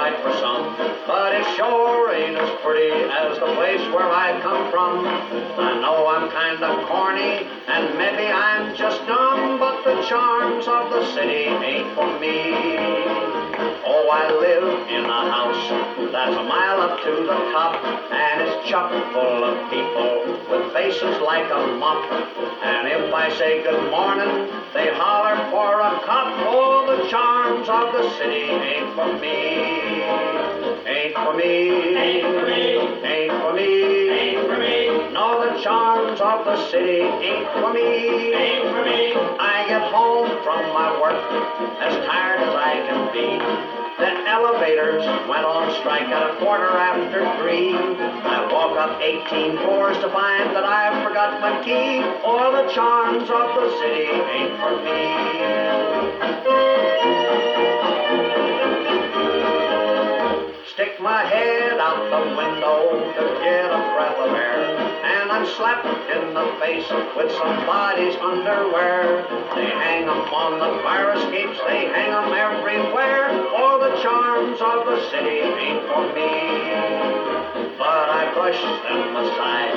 right for some, but it sure ain't as pretty as the place where I come from. I know I'm kind of corny, and maybe I'm just dumb, but the charms of the city ain't for me. Oh, I live in a house that's a mile up to the top, and it's chock full of people with faces like a mop. And if I say good morning, they holler for a cop. Oh, the charms of the city ain't for me. Ain't for me. Ain't for me. Ain't for me. Ain't for me. No, the charms of the city ain't for me. Ain't for me. I get home from my work as tired as I can be. The elevators went on strike at 3:15. I walk up 18 floors to find that I've forgot my key. All the charms of the city ain't for me. Stick my head out the window to get a breath of air, and I'm slapped in the face with somebody's underwear. They hang 'em on the fire escapes, they hang 'em everywhere. All the charms of the city ain't for me. But I brush them aside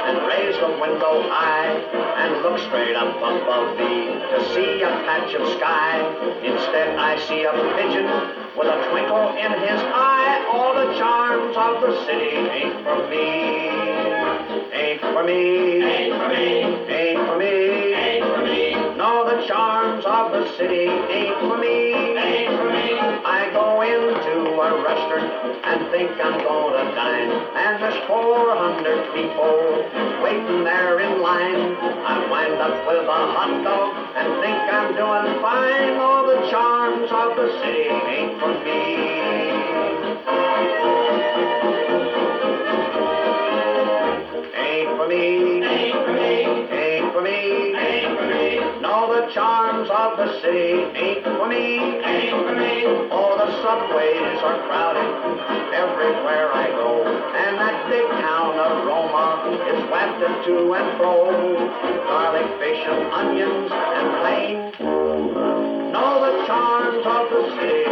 and raise the window high and look straight up above me to see a patch of sky. Instead I see a pigeon with a twinkle in his eye. All the charms of the city ain't for me. Ain't for me. Ain't for me. Ain't for me. Ain't for me. No, the charms of the city ain't for me. Ain't for me. I go into a restaurant and think I'm gonna dine, and there's 400 people waiting there in line. I wind up with a hot dog and think I'm doing fine. All the charms of the city ain't for me. Ain't for me. Ain't for me. Ain't for me. Ain't for me. No, the charms of the city ain't for me. Ain't for me. Oh, the subways are crowded everywhere I go, and that big town of Roma is wafted to and fro. Garlic, fish, and onions, and plain. No, the charms of the city